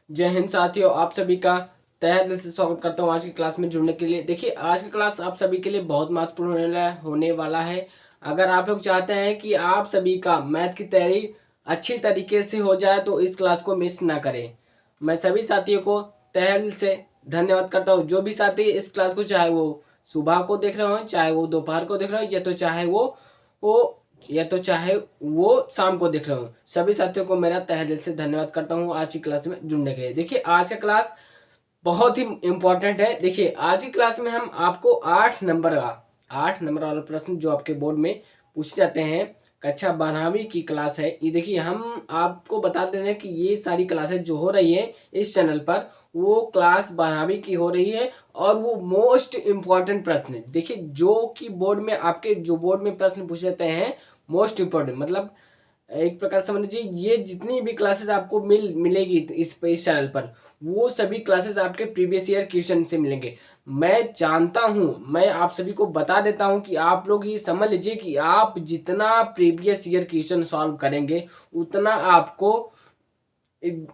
जय हिंद साथियों, आप सभी का तहे दिल से स्वागत करता हूँ आज की क्लास में जुड़ने के लिए। देखिए, आज की क्लास आप सभी के लिए बहुत महत्वपूर्ण होने वाला है। अगर आप लोग चाहते हैं कि आप सभी का मैथ की तैयारी अच्छी तरीके से हो जाए तो इस क्लास को मिस ना करें। मैं सभी साथियों को तहे दिल से धन्यवाद करता हूँ। जो भी साथी इस क्लास को, चाहे वो सुबह को देख रहे हो, चाहे वो दोपहर को देख रहे हो, चाहे वो शाम को देख रहे हो, सभी साथियों को मेरा तहे दिल से धन्यवाद करता हूँ आज की क्लास में जुड़ने के लिए। देखिए, आज का क्लास बहुत ही इम्पोर्टेंट है। देखिए, आज की क्लास में हम आपको 8 नंबर वाला प्रश्न जो आपके बोर्ड में पूछे जाते हैं, कक्षा 12वीं की क्लास है ये। देखिए, हम आपको बता दे रहे हैं कि ये सारी क्लासेस जो हो रही है इस चैनल पर, वो क्लास 12वीं की हो रही है और वो मोस्ट इम्पॉर्टेंट प्रश्न है। देखिए, जो कि बोर्ड में आपके जो बोर्ड में प्रश्न पूछे जाते हैं मोस्ट इम्पोर्टेंट, मतलब एक प्रकार समझ लीजिए ये जितनी भी क्लासेस आपको मिलेगी इस चैनल पर, वो सभी क्लासेस आपके प्रीवियस ईयर क्वेश्चन से मिलेंगे। मैं जानता हूं, मैं आप सभी को बता देता हूं कि आप लोग ये समझ लीजिए कि आप जितना प्रीवियस ईयर क्वेश्चन सॉल्व करेंगे उतना आपको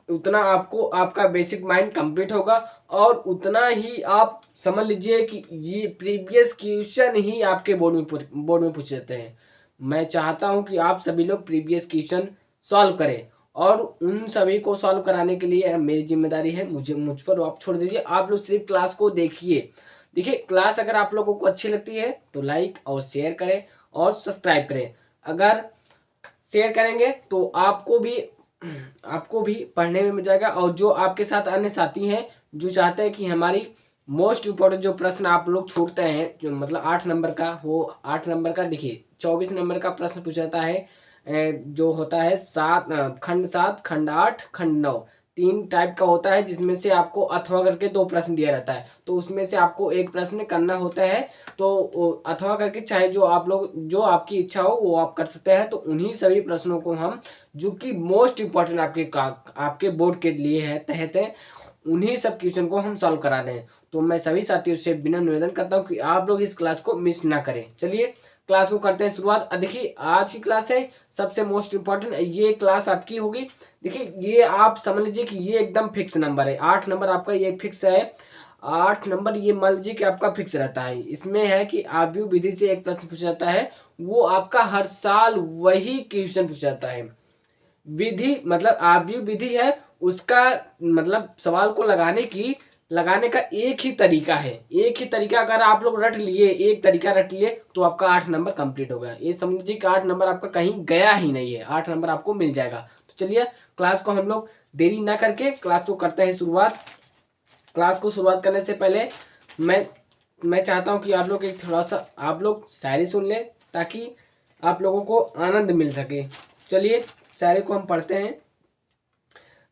उतना आपको आपका बेसिक माइंड कंप्लीट होगा और उतना ही आप समझ लीजिए कि ये प्रीवियस क्वेश्चन ही आपके बोर्ड में पूछे जाते हैं। मैं चाहता हूं कि आप सभी लोग प्रीवियस क्वेश्चन सॉल्व करें और उन सभी को सॉल्व कराने के लिए मेरी जिम्मेदारी है, मुझ पर आप छोड़ दीजिए। आप लोग सिर्फ क्लास को देखिए। देखिए, क्लास अगर आप लोगों को अच्छी लगती है तो लाइक और शेयर करें और सब्सक्राइब करें। अगर शेयर करेंगे तो आपको भी पढ़ने में मजा आएगा। और जो आपके साथ अन्य साथी हैं जो चाहते हैं कि हमारी मोस्ट इम्पोर्टेंट जो प्रश्न आप लोग छूटते हैं, जो मतलब 8 नंबर का हो, 8 नंबर का, देखिए 24 नंबर का प्रश्न पूछा जाता है। जो होता है खंड 7, खंड 8, खंड 9, 3 टाइप का होता है, जिसमें से आपको अथवा करके 2 प्रश्न दिया रहता है। तो उसमें से आपको एक प्रश्न करना होता है। तो अथवा करके चाहे जो आप लोग, जो आपकी इच्छा हो वो आप कर सकते हैं। तो उन्हीं सभी प्रश्नों को हम, जो कि मोस्ट इम्पोर्टेंट आपके बोर्ड के लिए है तहत है, उन्हीं सब क्वेश्चन को हम सॉल्व करा रहे हैं। तो मैं सभी साथियों से बिना निवेदन करता हूं कि आप लोग इस क्लास को मिस ना करें। चलिए क्लास को करते हैं शुरुआत। देखिए, आज की क्लास है सबसे मोस्ट इम्पोर्टेंट, ये क्लास आपकी होगी। देखिए, ये आप समझ लीजिए कि ये एकदम फिक्स नंबर है। 8 नंबर आपका ये फिक्स है। 8 नंबर ये मान लीजिए कि आपका फिक्स रहता है। इसमें है कि आव्यूह विधि से एक प्रश्न पूछा जाता है, वो आपका हर साल वही क्वेश्चन पूछा जाता है। विधि मतलब आव्यूह विधि है, उसका मतलब सवाल को लगाने का एक ही तरीका है। एक ही तरीका अगर आप लोग रट लिए, एक तरीका रट लिए तो आपका 8 नंबर कंप्लीट हो गया। ये समझ लीजिए कि 8 नंबर आपका कहीं गया ही नहीं है, 8 नंबर आपको मिल जाएगा। तो चलिए क्लास को हम लोग देरी ना करके क्लास को करते हैं शुरुआत। क्लास को शुरुआत करने से पहले मैं चाहता हूं कि आप लोग एक थोड़ा सा आप लोग शायरी सुन लें, ताकि आप लोगों को आनंद मिल सके। चलिए शायरी को हम पढ़ते हैं।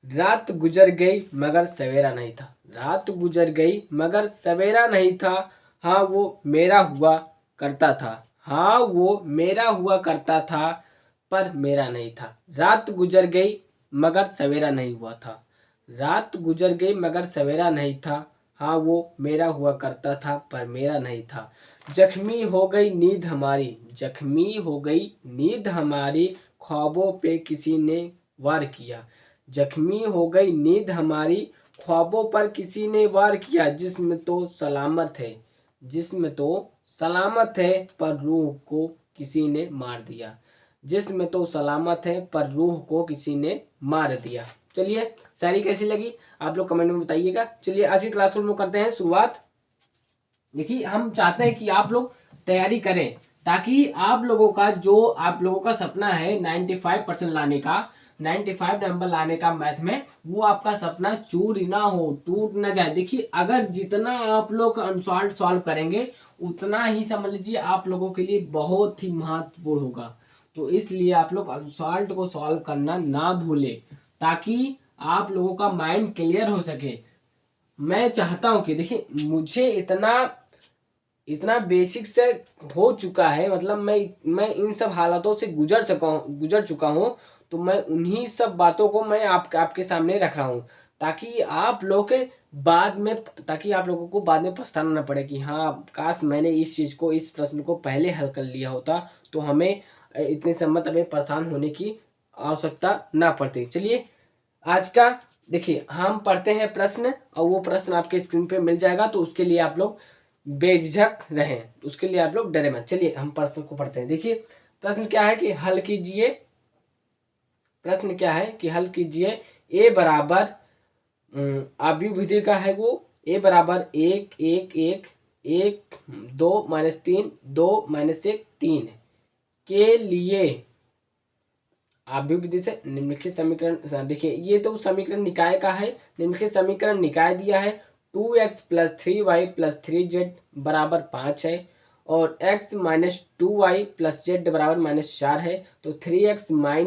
रात गुजर गई मगर सवेरा नहीं था, रात गुजर गई मगर सवेरा नहीं था। हाँ वो मेरा हुआ करता था, हाँ वो मेरा हुआ करता था, पर मेरा नहीं था। रात गुजर गई मगर सवेरा नहीं हुआ था, रात गुजर गई मगर सवेरा नहीं था। हाँ वो मेरा हुआ करता था, पर मेरा नहीं था। जख्मी हो गई नींद हमारी, जख्मी हो गई नींद हमारी, ख्वाबों पे किसी ने वार किया। जख्मी हो गई नींद हमारी, ख्वाबों पर किसी ने वार किया। जिस्म तो सलामत है, जिस्म तो सलामत है, पर रूह को किसी ने मार दिया। जिस्म तो सलामत है पर रूह को किसी ने मार दिया। चलिए शायरी कैसी लगी आप लोग कमेंट में बताइएगा। चलिए आज की क्लासरूम में करते हैं शुरुआत। देखिए, हम चाहते हैं कि आप लोग तैयारी करें, ताकि आप लोगों का जो आप लोगों का सपना है 95% लाने का, 95 नंबर लाने का मैथ में, वो आपका सपना चूर ही ना हो, टूट ना जाए। देखिए, अगर जितना आप लोग अनसॉल्व सॉल्व करेंगे उतना ही समझ लीजिए आप लोगों के लिए बहुत ही महत्वपूर्ण होगा। तो इसलिए आप लोग अनसॉल्व को सॉल्व करना ना भूलें, ताकि आप लोगों का माइंड क्लियर हो सके। मैं चाहता हूं कि देखिए, मुझे इतना इतना बेसिक से हो चुका है, मतलब मैं इन सब हालातों से गुजर चुका हूँ। तो मैं उन्हीं सब बातों को मैं आपके सामने रख रहा हूँ, ताकि आप लोग के बाद में ताकि आप लोगों को बाद में पछताना ना पड़े कि हाँ काश मैंने इस प्रश्न को पहले हल कर लिया होता, तो हमें इतने समय हमें परेशान होने की आवश्यकता ना पड़ती। चलिए आज का देखिए हम पढ़ते हैं प्रश्न और वो प्रश्न आपके स्क्रीन पे मिल जाएगा, तो उसके लिए आप लोग बेझिझक रहें, उसके लिए आप लोग डरे मत। चलिए हम प्रश्न को पढ़ते हैं। देखिए प्रश्न क्या है कि हल कीजिए, प्रश्न क्या है कि हल कीजिए ए बराबर आव्यूह विधि का है वो, ए बराबर 1 1 1 1 2 -3 2 -1 3 के लिए आव्यूह विधि से निम्नलिखित समीकरण, देखिए ये तो समीकरण निकाय का है, निम्नलिखित समीकरण निकाय दिया है 2x + 3y + 3z बराबर 5 है और x - 2y + z बराबर -4 है, तो 3x - y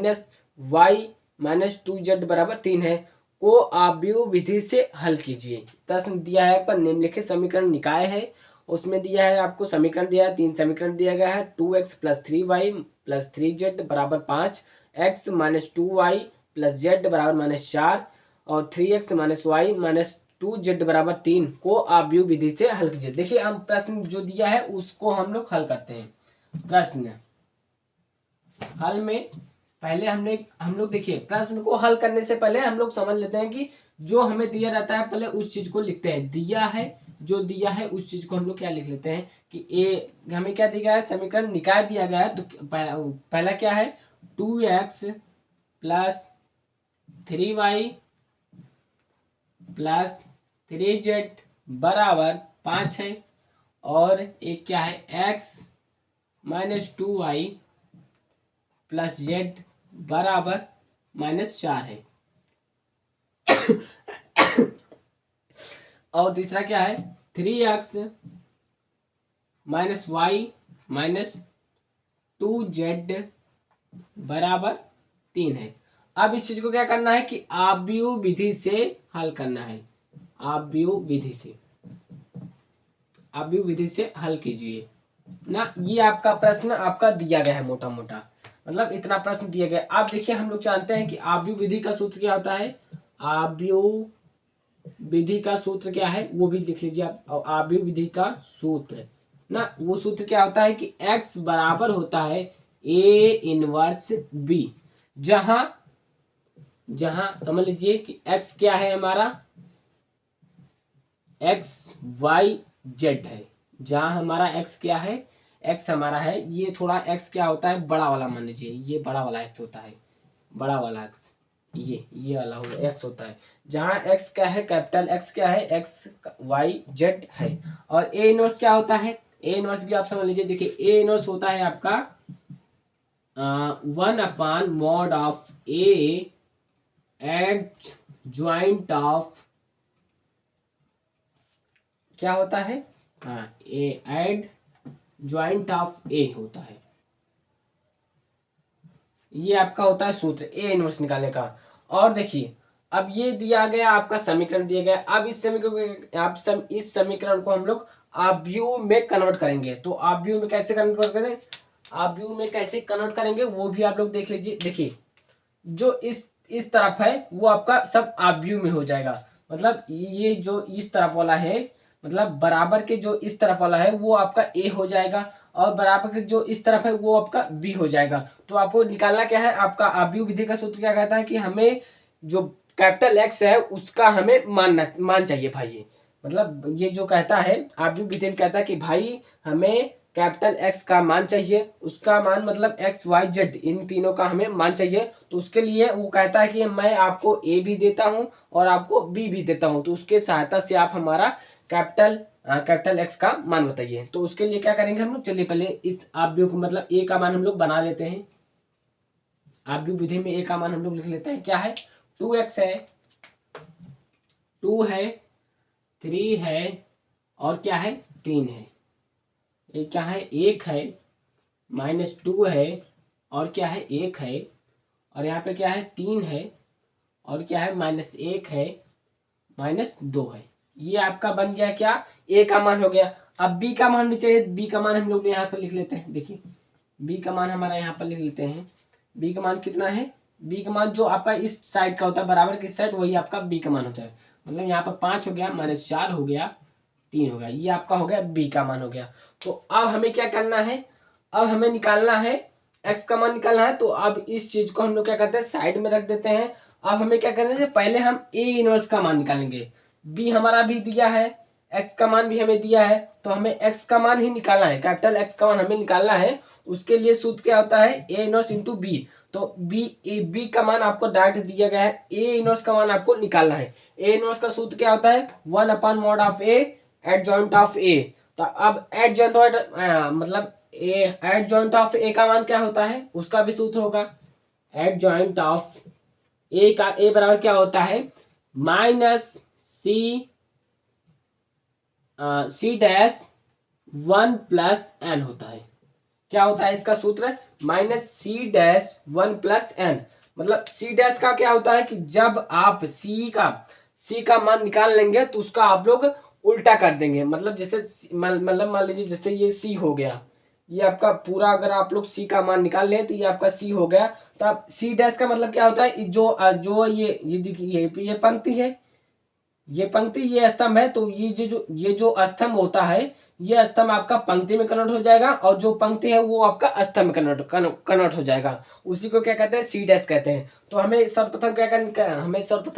- 2z बराबर 3 है, को आव्यूह विधि से हल कीजिए। प्रश्न दिया है आपका निम्नलिखित समीकरण निकाय है, उसमें दिया है आपको समीकरण दिया है, 3 समीकरण दिया गया है 2x + 3y + 3z बराबर 5, x - 2y + z बराबर -4 और 3x - y - 2z बराबर 3 को आव्यूह विधि से हल कीजिए। देखिए हम प्रश्न जो दिया है उसको हम लोग हल करते हैं। प्रश्न हल में पहले हम लोग देखिए प्रश्न को हल करने से पहले हम लोग समझ लेते हैं कि जो हमें दिया रहता है पहले उस चीज को लिखते हैं। दिया है, जो दिया है उस चीज को हम लोग क्या लिख लेते हैं कि ए हमें क्या दिया गया है, समीकरण निकाय दिया गया है, तो पहला क्या है 2x + 3y + 3z बराबर 5 है और एक क्या है x - 2y + z बराबर -4 है और तीसरा क्या है 3x - y - 2z बराबर 3 है। अब इस चीज को क्या करना है कि आव्यूह विधि से हल करना है, आव्यूह विधि से, आव्यूह विधि से हल कीजिए ना। ये आपका प्रश्न आपका दिया गया है मोटा मोटा, मतलब इतना प्रश्न दिया गया। आप देखिए हम लोग जानते हैं कि आव्यूह विधि का सूत्र क्या होता है, आव्यूह विधि का सूत्र क्या है वो भी लिख लीजिए आप। आव्यूह विधि का सूत्र ना, वो सूत्र क्या होता है कि x बराबर होता है a इनवर्स b, जहां जहां समझ लीजिए कि x क्या है हमारा, x y z है, जहां हमारा x क्या है, x हमारा है, ये थोड़ा x क्या होता है बड़ा वाला मान लीजिए, ये बड़ा वाला x होता है, बड़ा वाला x, ये वाला हो x होता है, जहां x क्या है कैपिटल x क्या है x y z है। और a इनवर्स क्या होता है, a इनवर्स भी आप समझ लीजिए। देखिए a इनवर्स होता है आपका 1/mod of a adjoint of, क्या होता है, हाँ ए एडज्वाइंट ऑफ ए होता है, ये आपका होता है सूत्र ए इनवर्स निकालने का। और देखिए अब ये दिया गया आपका समीकरण दिया गया, अब इस समीकरण इस समीकरण को हम लोग आव्यूह में कन्वर्ट करेंगे। तो आव्यूह में कैसे कन्वर्ट करें, आव्यूह में कैसे कन्वर्ट करेंगे वो भी आप लोग देख लीजिए। देखिए जो इस तरफ है वो आपका सब आव्यूह में हो जाएगा, मतलब ये जो इस तरफ वाला है, मतलब बराबर के जो इस तरफ वाला है वो आपका ए हो जाएगा और बराबर के जो इस तरफ है वो आपका बी हो जाएगा। तो आपको निकालना क्या है, आपका आव्यूह विधि का सूत्र क्या कहता है कि हमें जो कैपिटल एक्स है उसका हमें मान चाहिए भाई, ये मतलब ये जो कहता है आव्यूह विधि में कहता है कि भाई हमें कैपिटल एक्स का मान चाहिए, उसका मान मतलब एक्स वाई जेड इन तीनों का हमें मान चाहिए। तो उसके लिए वो कहता है कि मैं आपको ए भी देता हूं और आपको बी भी देता हूं, तो उसके सहायता से आप हमारा कैपिटल एक्स का मान बताइए। तो उसके लिए क्या करेंगे हम लोग, चलिए पहले इस आव्यूह को मतलब ए का मान हम लोग बना लेते हैं। आव्यूह विधि में ए का मान हम लोग लिख लेते हैं, क्या है 2x है, 2 है, 3 है और क्या है 3 है, ये क्या है 1 है, -2 है और क्या है 1 है और यहाँ पे क्या है 3 है और क्या है -1 है, -2 है। ये आपका बन गया क्या, ए का मान हो गया। अब बी का मान भी चाहिए, बी का मान हम लोग यहाँ पर लिख लेते हैं। देखिए बी का मान हमारा यहाँ पर लिख लेते हैं, बी का मान कितना है, बी का मान जो आपका इस साइड का होता है बराबर की साइड, वही आपका बी का मान होता है। मतलब यहाँ पर 5 हो गया, -4 हो गया, 3 हो गया, ये आपका हो गया बी का मान हो गया। तो अब हमें क्या करना है, अब हमें निकालना है एक्स का मान निकालना है। तो अब इस चीज को हम लोग क्या करते हैं साइड में रख देते हैं अब हमें क्या करना है, पहले हम ए इनवर्स का मान निकालेंगे। बी हमारा भी दिया है, एक्स का मान भी हमें दिया है, तो हमें एक्स का मान ही निकालना है, कैपिटल एक्स का मान हमें निकालना है। उसके लिए सूत्र क्या होता है, ए इनवर्स इंटू बी। तो बी का मान आपको डायरेक्ट दिया गया है, ए इनवर्स का मान आपको निकालना है। ए इनवर्स का सूत्र क्या होता है, 1/mod of A adjoint of A. तो अब एडजॉइंट मतलब एडजॉइंट ऑफ ए का मान क्या होता है, उसका भी सूत्र होगा। एडजॉइंट ऑफ ए का ए बराबर क्या होता है, minus c dash 1 plus n होता है। क्या होता है इसका सूत्र, minus c dash 1 plus n. मतलब सी डैश का क्या होता है कि जब आप सी का मान निकाल लेंगे तो उसका आप लोग उल्टा कर देंगे। मतलब जैसे मतलब मान लीजिए जैसे ये सी हो गया, ये आपका पूरा अगर आप लोग सी का मान निकाल लें तो ये आपका सी हो गया। तो आप सी डैश का मतलब क्या होता है, जो ये देखिए ये पंक्ति है, ये पंक्ति ये स्तंभ है, तो ये जो स्तंभ होता है, ये स्तंभ आपका पंक्ति में कन्वर्ट हो जाएगा और जो पंक्ति है वो आपका स्तंभ में कन्वर्ट हो जाएगा। उसी को क्या कहते हैं, सी डैश कहते हैं। तो हमें सर्वप्रथम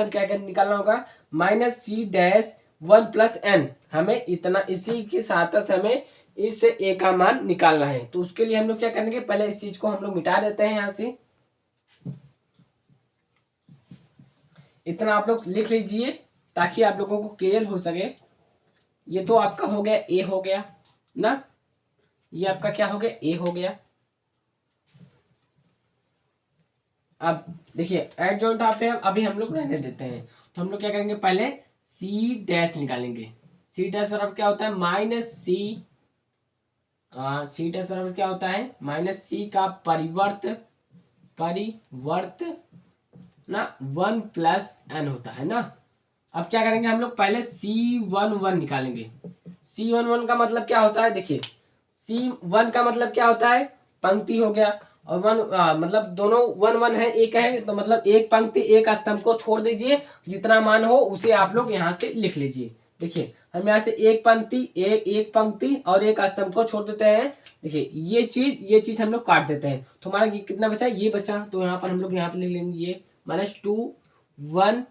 क्या निकालना होगा, minus c dash 1 plus n. हमें इतना, इसी की सहायता से हमें इस ए का मान निकालना है। तो उसके लिए हम लोग क्या करेंगे, पहले इस चीज को हम लोग मिटा देते हैं यहाँ से। इतना आप लोग लिख लीजिए ताकि आप लोगों को क्लियर हो सके। ये तो आपका हो गया, ए हो गया ना, ये आपका क्या हो गया, ए हो गया। अब देखिए एडजॉइंट ऑफ ए अभी हम लोग रहने देते हैं। तो हम लोग क्या करेंगे, पहले सी डैश निकालेंगे। सी डैश बराबर क्या होता है, माइनस सी डैश बराबर क्या होता है, माइनस सी का परिवर्त ना 1 प्लस एन होता है ना। अब क्या करेंगे हम लोग, पहले C11 निकालेंगे। C11 का मतलब क्या होता है, देखिए C1 का मतलब क्या होता है, पंक्ति हो गया, और मतलब दोनों 1 1 है, एक है, तो मतलब एक पंक्ति एक स्तंभ को छोड़ दीजिए, जितना मान हो उसे आप लोग यहाँ से लिख लीजिए। देखिए हम यहाँ से एक पंक्ति और एक स्तंभ को छोड़ देते हैं। देखिए ये चीज हम लोग काट देते हैं, तो हमारा कितना बचा, ये बचा। तो यहाँ पर हम लोग यहाँ पर लिख लेंगे ये -2 1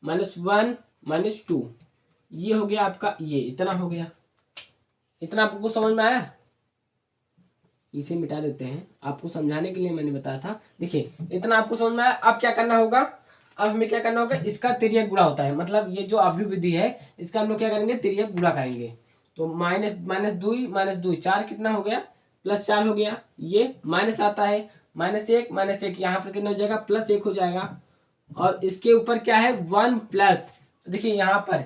-1 -2, ये हो गया आपका, ये इतना हो गया। इतना आपको समझ में आया, इसे मिटा देते हैं, आपको समझाने के लिए मैंने बताया था। देखिए इतना आपको समझ में आया। अब क्या करना होगा, अब हमें क्या करना होगा, इसका तिर्यक गुणा होता है, मतलब ये जो अभिवृद्धि है इसका हम लोग क्या करेंगे, तिर्यक गुणा करेंगे। तो -2 4 कितना हो गया, +4 हो गया। ये माइनस आता है, -1 यहाँ पर कितना हो जाएगा, +1 हो जाएगा। और इसके ऊपर क्या है, 1 प्लस, देखिए यहाँ पर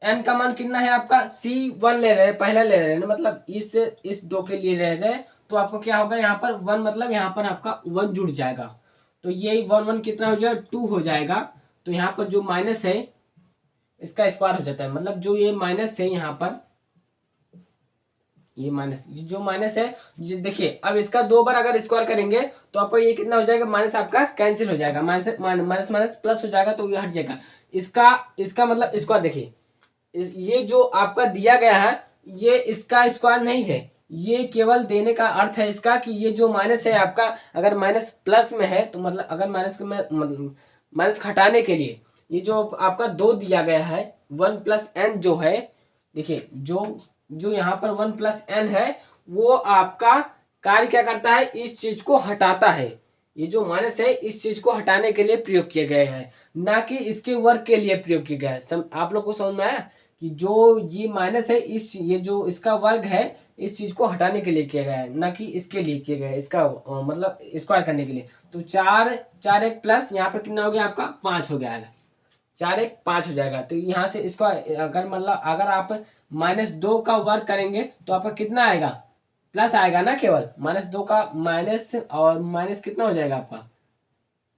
n का मान कितना है आपका, C1 ले रहे हैं, पहला ले रहे हैं, मतलब इस 2 के लिए ले रहे हैं। तो आपको क्या होगा, यहाँ पर 1 मतलब यहाँ पर आपका 1 जुड़ जाएगा। तो ये 1 कितना हो जाएगा, 2 हो जाएगा। तो यहाँ पर जो माइनस है इसका स्क्वायर हो जाता है, मतलब जो ये माइनस है यहाँ पर, ये जो माइनस है, देखिए अब इसका 2 बार अगर स्क्वायर करेंगे तो आपको ये कितना हो जाएगा, माइनस आपका कैंसिल हो जाएगा, माइनस प्लस हो जाएगा, तो ये हट जाएगा। इसका मतलब स्क्वायर देखिए, ये जो आपका दिया गया है ये इसका स्क्वायर नहीं है, ये केवल देने का अर्थ है इसका कि ये जो माइनस है आपका, अगर माइनस प्लस में है तो मतलब अगर माइनस घटाने के लिए ये जो आपका 2 दिया गया है 1 प्लस एन जो है, देखिए जो यहाँ पर 1 प्लस एन है वो आपका कार्य क्या करता है, इस चीज को हटाता है। ये जो माइनस है इस चीज को हटाने के लिए प्रयोग किए गए हैं, ना कि इसके वर्ग के लिए प्रयोग किया गया है। आप लोग को समझ में आया कि जो ये माइनस है, ये जो इसका वर्ग है इस चीज को हटाने के लिए किया गया है, ना कि इसके लिए किया गया है, इसका मतलब स्क्वायर करने के लिए। तो 4 1 प्लस यहाँ पर कितना हो गया आपका, 5 हो गया, 4 1 5 हो जाएगा। तो यहाँ से इसको अगर आप -2 का वर्ग करेंगे तो आपका कितना आएगा, प्लस आएगा ना, केवल -2 का माइनस, और माइनस कितना हो जाएगा आपका,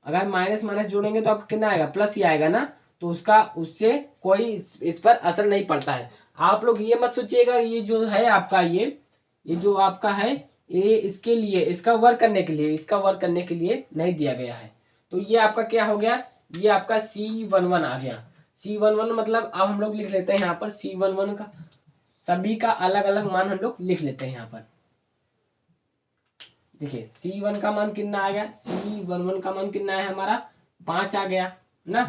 अगर माइनस जोड़ेंगे तो आपका कितना आएगा, प्लस ही आएगा ना। तो उससे कोई इस पर असर नहीं पड़ता है। आप लोग ये मत सोचिएगा ये जो है आपका, ये जो आपका है ये इसके लिए, इसका वर्क करने के लिए नहीं दिया गया है। तो ये आपका क्या हो गया, ये आपका C11 आ गया। C11 मतलब अब हम लोग लिख लेते हैं यहाँ पर C11 का सभी का अलग अलग मान हम लोग लिख लेते हैं यहाँ पर। देखिए C1 का मान कितना आ गया, C11 का मान कितना है हमारा 5 आ गया ना।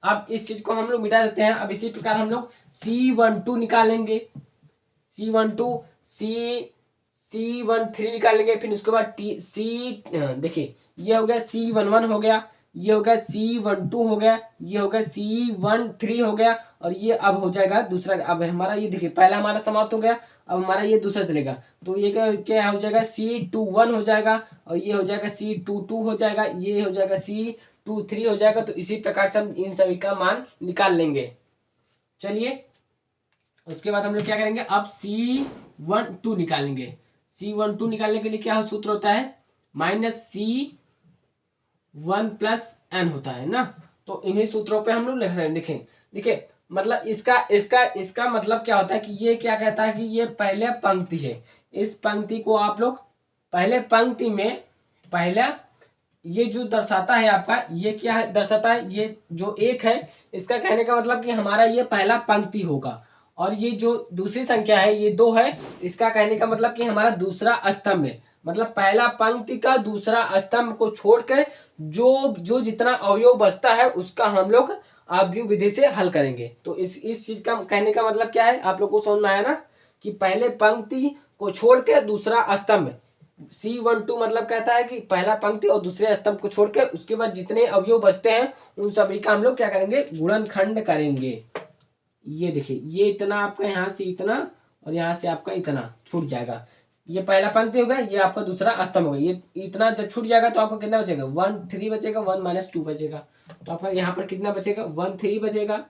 अब इस चीज को हम लोग मिटा देते हैं। अब इसी प्रकार हम लोग C12 निकालेंगे, C12 C13 निकालेंगे। फिर उसके बाद देखिए ये हो गया C11 हो गया, ये हो गया C12 हो गया, ये हो गया C13 हो गया, और ये अब हो जाएगा दूसरा। अब हमारा ये देखिए पहला हमारा समाप्त हो गया, अब हमारा ये दूसरा चलेगा। तो ये क्या क्या हो जाएगा, C21 हो जाएगा, और ये हो जाएगा C22 हो जाएगा, ये हो जाएगा C23 हो जाएगा। तो इसी प्रकार से हम इन सभी का मान निकाल लेंगे। चलिए उसके बाद हम लोग क्या करेंगे, अब C12 निकालेंगे। C12 निकालने के लिए क्या सूत्र होता है, -C1 प्लस n होता है ना। तो इन्हीं सूत्रों पे हम लोग लिख रहे हैं। देखें देखिए मतलब इसका मतलब क्या होता है कि ये क्या कहता है कि ये पहले पंक्ति है। इस पंक्ति को आप लोग पहले पंक्ति में पहला ये जो दर्शाता है आपका, ये क्या है दर्शाता है, ये जो एक है इसका कहने का मतलब कि हमारा ये पहला पंक्ति होगा। और ये जो दूसरी संख्या है ये 2 है, इसका कहने का मतलब कि हमारा दूसरा स्तंभ है। मतलब पहला पंक्ति का दूसरा स्तंभ को छोड़कर जो जो जितना अवयव बचता है उसका हम लोग आव्यूह विधि से हल करेंगे। तो इस चीज का कहने का मतलब क्या है, आप लोग को समझ में आया ना, कि पहले पंक्ति को छोड़ के दूसरा स्तंभ। C12 मतलब कहता है कि पहला पंक्ति और दूसरे स्तंभ को छोड़ के उसके बाद जितने अवयव बचते हैं उन सभी का हम लोग क्या करेंगे, गुणनखंड करेंगे। ये देखिए ये इतना आपका यहाँ से इतना और यहाँ से आपका इतना छूट जाएगा। ये पहला पंक्ति होगा, ये आपका दूसरा स्तंभ होगा। ये इतना जब छूट जाएगा तो आपको कितना बचेगा, 1 3 बचेगा, 1 - 2 बचेगा। तो आपका यहाँ पर कितना बचेगा, 1 3 बचेगा,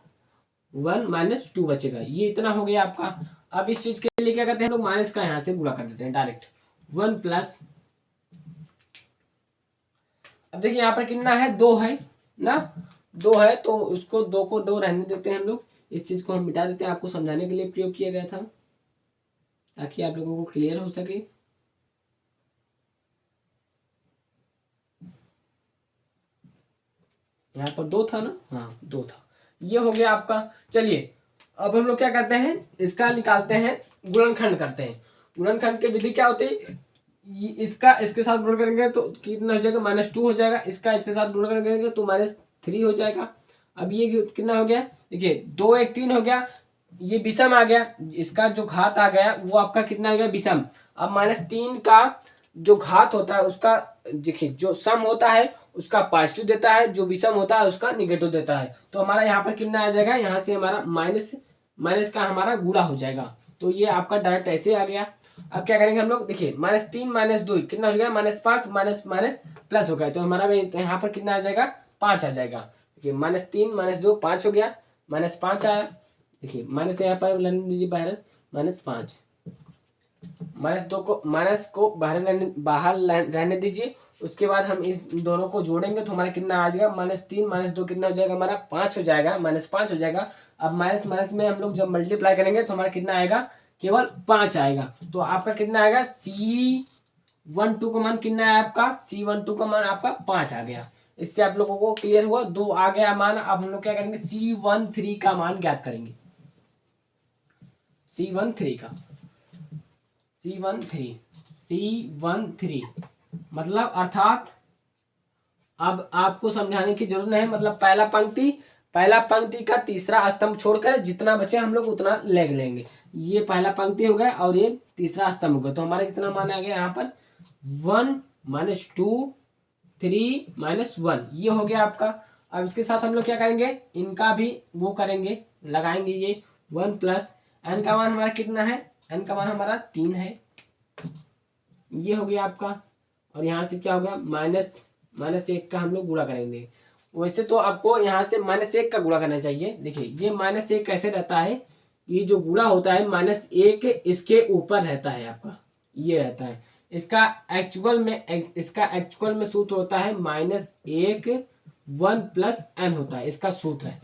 1 - 2 बचेगा। ये इतना हो गया आपका। अब इस चीज के लिए क्या करते हैं लोग, माइनस का यहाँ से गुणा कर देते हैं डायरेक्ट, 1 प्लस। अब देखिए यहाँ पर कितना है, 2 है ना, 2 है। तो उसको 2 को 2 रहने देते हैं हम लोग। इस चीज को हम मिटा देते हैं, आपको समझाने के लिए प्रयोग किया गया था ताकि आप लोगों को क्लियर हो सके। यहाँ पर 2 था ना, हाँ 2 था। ये हो गया आपका। चलिए अब हम लोग क्या करते हैं, इसका निकालते हैं, गुणनखंड करते हैं। गुणनखंड की विधि क्या होती है, इसका इसके साथ गुणन करेंगे तो कितना हो जाएगा, -2 हो जाएगा। इसका इसके साथ गुणन करेंगे तो -3 हो जाएगा। अब ये कितना हो गया, देखिए 2 1 3 हो गया, ये विषम आ गया। इसका जो घात आ गया वो आपका कितना आ गया, विषम। अब -3 का जो घात होता है उसका देखिए जो सम होता है उसका पॉजिटिव देता है, जो विषम होता है उसका निगेटिव देता है। तो हमारा यहाँ पर कितना आ जाएगा, यहाँ से हमारा माइनस का हमारा गुणा हो जाएगा। तो ये आपका डायरेक्ट ऐसे आ गया। अब क्या करेंगे हम लोग, देखिए -3 - 2 कितना हो गया, -5 माइनस माइनस प्लस हो गया। तो हमारा यहाँ पर कितना आ जाएगा, 5 आ जाएगा। देखिए -3 - 2 5 हो गया, -5 आया। देखिए माइनस यहाँ पर लेने दीजिए बाहर, -5 -2 को माइनस को बाहर रहने दीजिए। उसके बाद हम इस दोनों को जोड़ेंगे तो हमारा कितना आ जाएगा, -3 - 2 कितना हो जाएगा, हमारा 5 हो जाएगा, -5 हो जाएगा। अब माइनस माइनस में हम लोग जब मल्टीप्लाई करेंगे तो हमारा कितना आएगा, केवल 5 आएगा। तो आपका कितना आएगा, C12 का मान कितना है आपका, C12 का मान आपका 5 आ गया। इससे आप लोगों को क्लियर हुआ, 2 आ गया मान। अब हम लोग क्या करेंगे, C13 का मान ज्ञात करेंगे। C13 मतलब अर्थात अब आपको समझाने की जरूरत नहीं है। मतलब पहला पंक्ति का तीसरा स्तंभ छोड़कर जितना बचे हम लोग उतना ले लेंगे। ये पहला पंक्ति हो गया और ये तीसरा स्तंभ हो गया। तो हमारा कितना मान आ गया यहाँ पर, 1 - 2 3 - 1 ये हो गया आपका। अब इसके साथ हम लोग क्या करेंगे, इनका भी वो करेंगे, लगाएंगे। ये 1 प्लस n का मान हमारा कितना है, n का मान हमारा 3 है। ये हो गया आपका। और यहाँ से क्या होगा, -1 का हम लोग गुणा करेंगे। वैसे तो आपको यहाँ से -1 का गुणा करना चाहिए। देखिए ये -1 कैसे रहता है, ये जो गुणा होता है -1 इसके ऊपर रहता है आपका, ये रहता है। इसका एक्चुअल में सूत्र होता है -1 1 प्लस n होता है, इसका सूत्र है।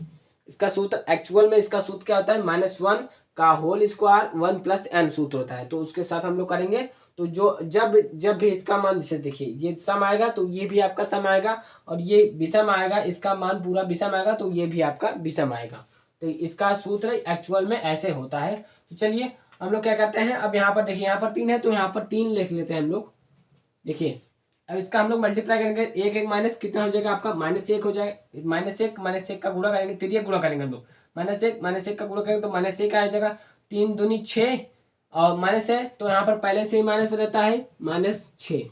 इसका सूत्र एक्चुअल में इसका सूत्र क्या होता है, -1 का होल स्क्वायर 1 प्लस n सूत्र होता है। तो उसके साथ हम लोग करेंगे। तो जो जब भी इसका मान, जैसे देखिए ये सम आएगा तो ये भी आपका सम आएगा, और ये विषम आएगा, इसका मान पूरा विषम आएगा तो ये भी आपका विषम आएगा। तो इसका सूत्र एक्चुअल में ऐसे होता है। तो चलिए हम लोग क्या करते हैं, अब यहाँ पर देखिए यहाँ पर 3 है तो यहाँ पर 3 लिख लेते हैं हम लोग। देखिए अब इसका हम लोग मल्टीप्लाई करेंगे, एक एक माइनस कितना हो जाएगा आपका, -1 हो जाएगा, -1 का गुणा करेंगे, तिरिया गुणा करेंगे हम लोग, -1 का गुणा करेंगे तो -1 आ जाएगा, 3 दूनी 6 और माइनस है तो यहाँ पर पहले से ही माइनस रहता है, -6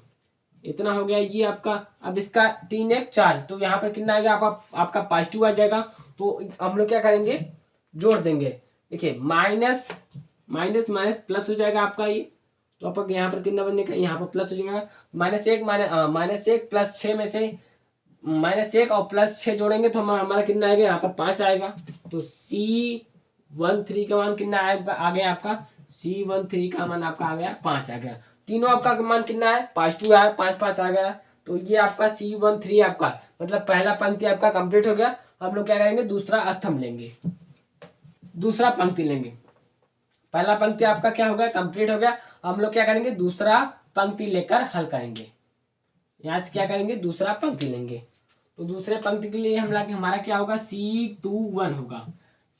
इतना हो गया ये आपका। अब इसका 3 1 4 तो यहाँ पर कितना आएगा आपका +2 आ जाएगा। तो हम लोग क्या करेंगे, जोड़ देंगे। देखिए माइनस माइनस माइनस प्लस हो जाएगा आपका ये, तो आपका यहाँ पर कितना बनने का, यहाँ पर प्लस हो जाएगा, -1 प्लस 6 में से -1 और +6 जोड़ेंगे तो हमारा कितना आएगा, यहाँ पर 5 आएगा। तो C13 का मान कितना आ गया आपका, C13 का मान आपका आ गया 5 आ गया। तीनों आपका मान कितना है, +2 है, 5 5 आ गया। तो ये आपका C13 आपका मतलब पहला पंक्ति आपका कंप्लीट हो गया। हम लोग क्या करेंगे, दूसरा स्तंभ लेंगे, दूसरा पंक्ति लेंगे। पहला पंक्ति आपका क्या हो गया, कंप्लीट हो गया। हम लोग क्या करेंगे, दूसरा पंक्ति लेकर हल करेंगे। यहाँ से क्या करेंगे, दूसरा पंक्ति लेंगे। तो दूसरे पंक्ति के लिए हमारा क्या होगा, C21 होगा,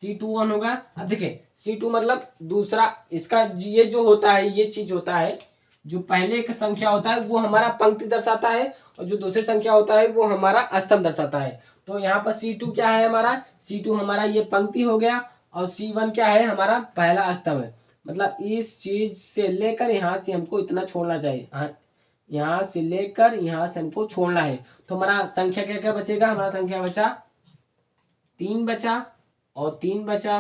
C21 होगा। अब देखिए C2 मतलब दूसरा, इसका ये जो होता है, ये चीज होता है, जो पहले एक संख्या होता है वो हमारा पंक्ति दर्शाता है, और जो दूसरी संख्या होता है वो हमारा स्तंभ दर्शाता है। तो यहाँ पर C2 क्या है हमारा, C2 हमारा ये पंक्ति हो गया, और C1 क्या है, हमारा पहला स्तंभ है। मतलब इस चीज से लेकर यहाँ से हमको इतना छोड़ना चाहिए, यहाँ से लेकर यहाँ से हमको छोड़ना है। तो हमारा संख्या क्या क्या बचेगा, हमारा संख्या बचा 3 बचा, और 3 बचा,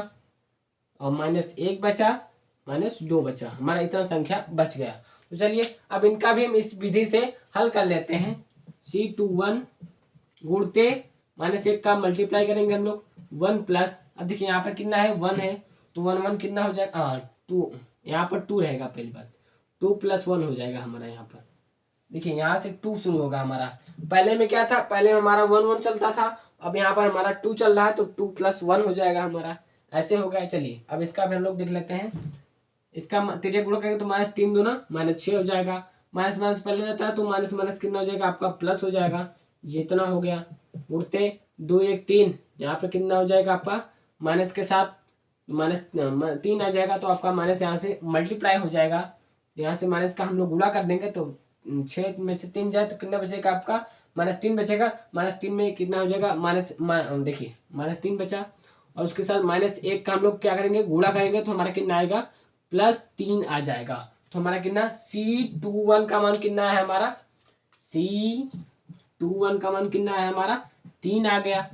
और -1 बचा, -2 बचा, हमारा इतना संख्या बच गया। तो चलिए अब इनका भी हम इस विधि से हल कर लेते हैं। C21 गुणते -1 का मल्टीप्लाई करेंगे हम लोग, 1 प्लस, अब देखिए यहाँ पर कितना है, 1 है, तो 1 1 कितना हो जाएगा, 2, यहाँ पर 2 रहेगा पहली बात, 2 + 1 हो जाएगा हमारा। यहाँ पर देखिए यहाँ से 2 शुरू होगा हमारा, पहले में क्या था, पहले हमारा 1 1 चलता था, अब यहाँ पर हमारा 2 चल रहा है, तो 2 + 1 हो जाएगा हमारा, ऐसे हो गया। चलिए अब इसका भी हम लोग देख लेते हैं। इसका तिरिया गुणा करेंगे तो -3 दूना -6 हो जाएगा, माइनस माइनस पहले रहता है तो माइनस माइनस कितना हो जाएगा आपका, प्लस हो जाएगा, ये इतना हो गया। उड़ते 2 1 3, यहाँ पे कितना हो जाएगा आपका, माइनस के साथ -3 आ जाएगा, तो आपका माइनस यहाँ से मल्टीप्लाई हो जाएगा, यहाँ से माइनस का हम लोग गुणा कर देंगे, तो 6 में से 3 जाए तो कितना बचेगा आपका, -3 बचेगा। -3 में कितना हो जाएगा, देखिए -3 बचा, और उसके साथ -1 का हम लोग क्या करेंगे, गुणा करेंगे, तो हमारा कितना आएगा, +3 आ जाएगा। तो हमारा कितना, C21 का मान कितना है हमारा, C21 का मान कितना है हमारा, 3 आ गया।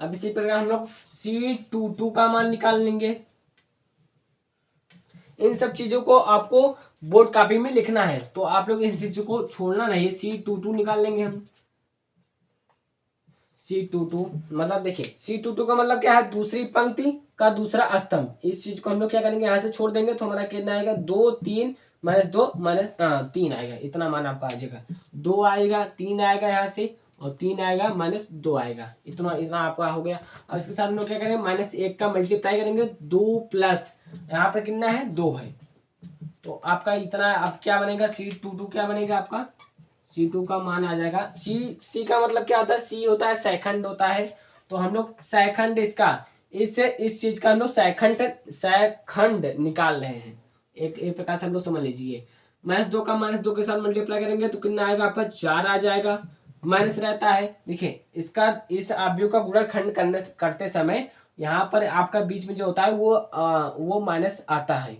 अब इसी प्रकार हम लोग C22 का मान निकाल लेंगे। इन सब चीजों को आपको बोर्ड कॉपी में लिखना है, तो आप लोग इन चीजों को छोड़ना नहीं। C22 निकाल लेंगे हम, C22 मतलब देखिए C22 का मतलब क्या है, दूसरी पंक्ति का दूसरा स्तंभ। इस चीज को हम लोग क्या करेंगे, यहाँ से छोड़ देंगे, तो हमारा कितना आएगा, 2 3 -2 -3 आएगा, इतना मान आपका आ जाएगा। 2 आएगा, 3 आएगा यहाँ से, और 3 आएगा, -2 आएगा, इतना इतना आपका हो गया। अब इसके साथ हम लोग क्या करेंगे, -1 का मल्टीप्लाई करेंगे, 2 प्लस यहाँ पर कितना है, 2 है, तो आपका इतना अब क्या बनेगा, C22 क्या बनेगा आपका, C2 का मान आ जाएगा। C का मतलब क्या होता है, C होता है सेकंड होता है, तो हम लोग सेकंड इसका, इस चीज का हम लोग सेकंड निकाल रहे हैं, एक प्रकार से हम लोग समझ लीजिए। -2 का -2 के साथ मल्टीप्लाई करेंगे तो कितना आएगा आपका, 4 आ जाएगा। माइनस रहता है, देखिए इसका इस अवयव का गुणनखंड करते समय यहाँ पर आपका बीच में जो होता है वो माइनस आता है,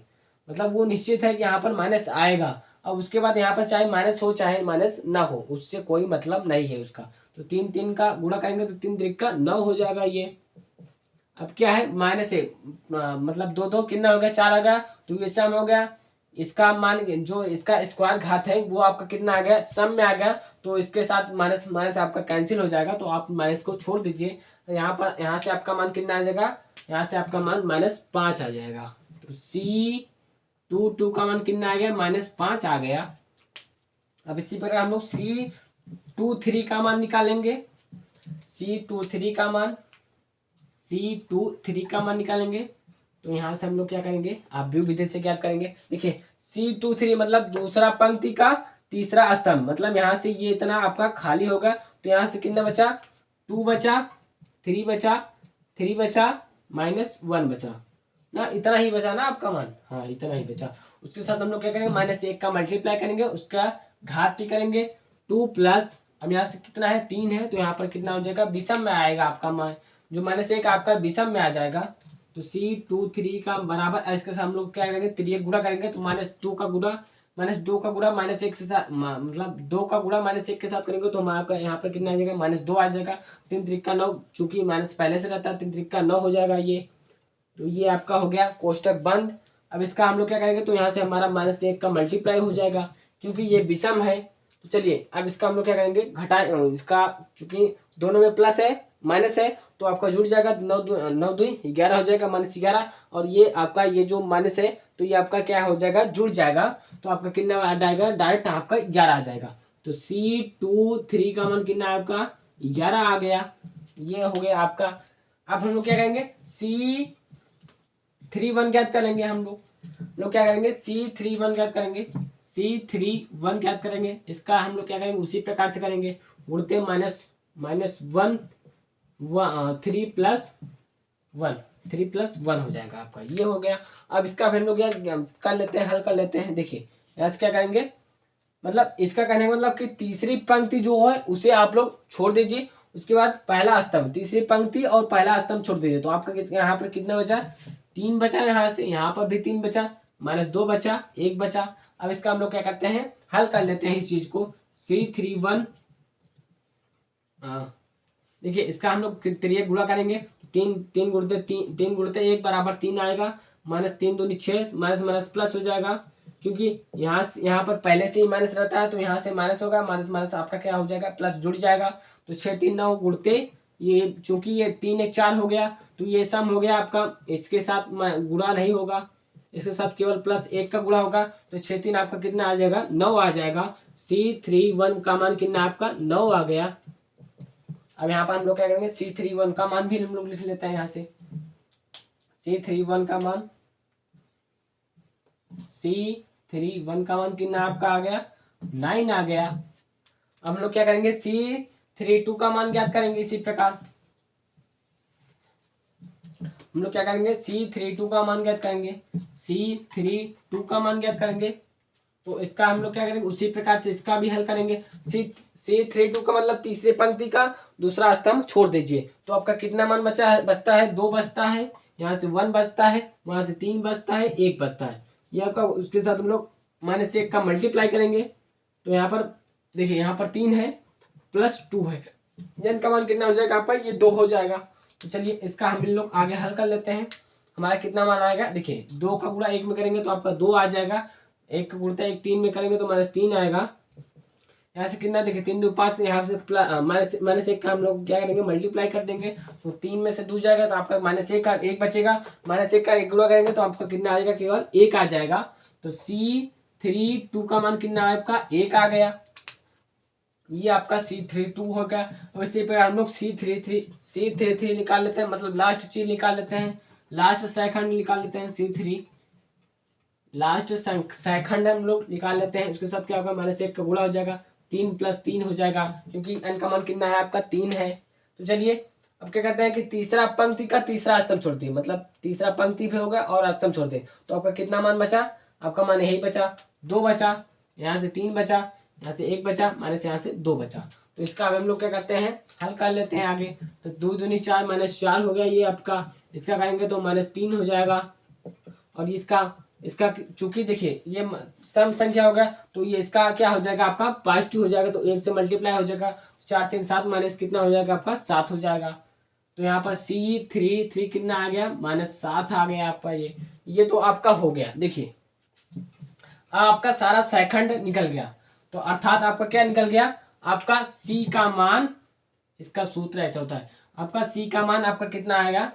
मतलब वो निश्चित है कि यहाँ पर माइनस आएगा। अब उसके बाद यहाँ पर चाहे माइनस हो चाहे माइनस ना हो, उससे कोई मतलब नहीं है उसका। तो 3 3 का गुणा करेंगे तो 3 3 का 9 हो जाएगा ये। अब क्या है, -1 मतलब 2 2 कितना हो गया, 4 आ गया, तो ये सम हो गया। इसका मान जो इसका स्क्वायर घात है वो आपका कितना आ गया, सम में आ गया, तो इसके साथ माइनस माइनस आपका कैंसिल हो जाएगा, तो आप माइनस को छोड़ दीजिए। तो यहाँ से आपका मान कितना आ जाएगा, यहाँ से आपका मान -5 आ जाएगा। तो C22 का मान कितना आ गया, -5 आ गया। अब इसी प्रकार हम लोग C23 का मान निकालेंगे। C23 का मान निकालेंगे, तो यहाँ से हम लोग क्या करेंगे, आप भी विधि से ज्ञात करेंगे। देखिए C23 मतलब दूसरा पंक्ति का तीसरा स्तंभ, मतलब यहाँ से ये इतना आपका खाली होगा, तो यहाँ से कितना बचा, 2 बचा, 3 बचा, 3 बचा, -1 बचा ना, इतना ही बचा ना आपका मान, हाँ इतना ही बचा। उसके साथ हम लोग क्या करेंगे, -1 का मल्टीप्लाई करेंगे, उसका घात p करेंगे 2 प्लस, अब यहाँ से कितना है 3 है, तो यहाँ पर कितना हो जाएगा विषम में आएगा आपका मान, जो -1 आपका विषम में आ जाएगा। तो C23 का बराबर, इसके साथ हम लोग क्या करेंगे 3 गुणा करेंगे, तो -2 का गुणा -2 का गुणा -1 से साथ मतलब 2 का गुणा -1 के साथ करेंगे तो हमारा यहाँ पर कितना आ जाएगा -2 आ जाएगा। 3 त्रिक का 9, चूंकि माइनस पहले से रहता है 3 त्रिक का 9 हो जाएगा ये। तो ये आपका हो गया कोष्टक बंद। अब इसका हम लोग क्या करेंगे, तो यहाँ से हमारा -1 का मल्टीप्लाई हो जाएगा क्योंकि ये विषम है। तो चलिए अब इसका हम लोग क्या करेंगे घटाएं, इसका चूंकि दोनों में प्लस है माइनस है तो आपका जुड़ जाएगा, 9 2 11 हो जाएगा -11, और ये आपका ये जो माइनस है तो ये आपका क्या हो जाएगा जुड़ जाएगा, तो आपका कितना आ जाएगा डायरेक्ट आपका 11 आ जाएगा। तो C23 का मान कितना है आपका 11 आ गया, ये हो गया आपका। अब हम लोग क्या करेंगे C31 ज्ञात करेंगे, हम लोग क्या करेंगे C31 ज्ञात करेंगे, C31 ज्ञात करेंगे। इसका हम लोग क्या करेंगे उसी प्रकार से करेंगे, गुणते -1 3 + 1 हो जाएगा आपका, ये हो गया। अब इसका फिर हम लोग कर लेते हैं, हल कर लेते हैं। देखिए ऐसे क्या करेंगे, मतलब इसका कहने का मतलब कि तीसरी पंक्ति जो है उसे आप लोग छोड़ दीजिए, उसके बाद पहला स्तंभ, तीसरी पंक्ति और पहला स्तंभ छोड़ दीजिए, तो आपका यहाँ पर कितना बचा 3 बचा, यहाँ से यहाँ पर भी 3 बचा, -2 बचा, 1 बचा। अब इसका हम लोग क्या करते हैं हल कर लेते हैं इस चीज को। C31 देखिए इसका हम लोग 3 गुणा करेंगे, 3 गुणते 1 बराबर 3 आएगा, -3 दूनी 6, माइनस प्लस हो जाएगा, क्योंकि यहाँ पर पहले से ही माइनस रहता है तो यहाँ से माइनस होगा, माइनस आपका क्या हो जाएगा प्लस जुड़ जाएगा। तो 6 3 9 गुणते ये, चूंकि ये 3 1 4 हो गया तो ये सम हो गया आपका, इसके साथ गुणा नहीं होगा, इसके साथ केवल +1 का गुणा होगा, तो 6 3 आपका कितना आ जाएगा 9 आ जाएगा। C31 का मान कितना आपका 9 आ गया। अब यहाँ पर हम लोग क्या करेंगे C31 का मान भी हम लोग लिख लेते हैं, यहाँ से C31 का मान कितना आपका आ गया 9 आ गया। अब हम लोग क्या करेंगे C32 का मान ज्ञात करेंगे, इसी प्रकार हम लोग क्या करेंगे C32 का मान ज्ञात करेंगे, C32 का मान ज्ञात करेंगे। तो इसका हम लोग क्या करेंगे उसी प्रकार से इसका भी हल करेंगे। C32 का मतलब तीसरी पंक्ति का दूसरा स्तंभ छोड़ दीजिए, तो आपका कितना मान बचता है 2 बचता है, यहाँ से 1 बचता है, वहां से 3 बचता है, 1 बचता है, ये आपका। उसके साथ हम लोग -1 का मल्टीप्लाई करेंगे, तो यहाँ पर देखिए यहाँ पर 3 है +2 है, n का मान कितना हो जाएगा आपका ये 2 हो जाएगा। तो चलिए इसका हम लोग आगे हल कर लेते हैं। हमारा कितना मान आएगा, देखिए 2 का गुणा 1 में करेंगे तो आपका 2 आ जाएगा, 1 का गुणा 1 3 में करेंगे तो -3 आएगा। यहाँ से कितना देखिए 3 2 5, यहाँ से -1 का हम लोग क्या करेंगे मल्टीप्लाई कर देंगे, तो 3 में से 2 जाएगा तो आपका -1 का 1 बचेगा, -1 का 1 गुणा करेंगे तो आपका कितना आ जाएगा केवल 1 आ जाएगा। तो C32 का मान कितना आपका 1 आ गया, ये आपका C32 हो गया। अब इसी पर हम लोग C33 निकाल लेते हैं, मतलब लास्ट चीज निकाल लेते हैं, लास्ट सेकंड निकाल लेते हैं। C3 लास्ट सेकंड हम लोग निकाल लेते हैं, उसके साथ क्या होगा -1 का गुणा हो जाएगा, 3 + 3 हो जाएगा, क्योंकि n का मान कितना है आपका 3 है। तो चलिए अब क्या कहते हैं कि तीसरा पंक्ति का तीसरा स्तंभ छोड़ दिए, मतलब तीसरा पंक्ति भी होगा और स्तंभ छोड़ दे, तो आपका कितना मान बचा, आपका मान यही बचा 2 बचा, यहाँ से 3 बचा, यहाँ से 1 बचा, माइनस यहाँ से 2 बचा। तो इसका अब हम लोग क्या करते हैं हल कर लेते हैं आगे। तो 2 दूनी 4 -4 हो गया ये आपका, इसका करेंगे तो -3 हो जाएगा, और इसका चूंकि देखिए ये सम संख्या होगा तो ये इसका क्या हो जाएगा आपका पॉजिटिव हो जाएगा, तो 1 से मल्टीप्लाई हो जाएगा, 4 3 7 माइनस कितना हो जाएगा आपका 7 हो जाएगा। तो यहाँ पर C33 कितना आ गया -7 आ गया आपका, ये तो आपका हो गया। देखिए आपका सारा सेकंड निकल गया, तो अर्थात आपका क्या निकल गया, आपका C का मान, इसका सूत्र ऐसा होता है, आपका C का मान आपका कितना आएगा,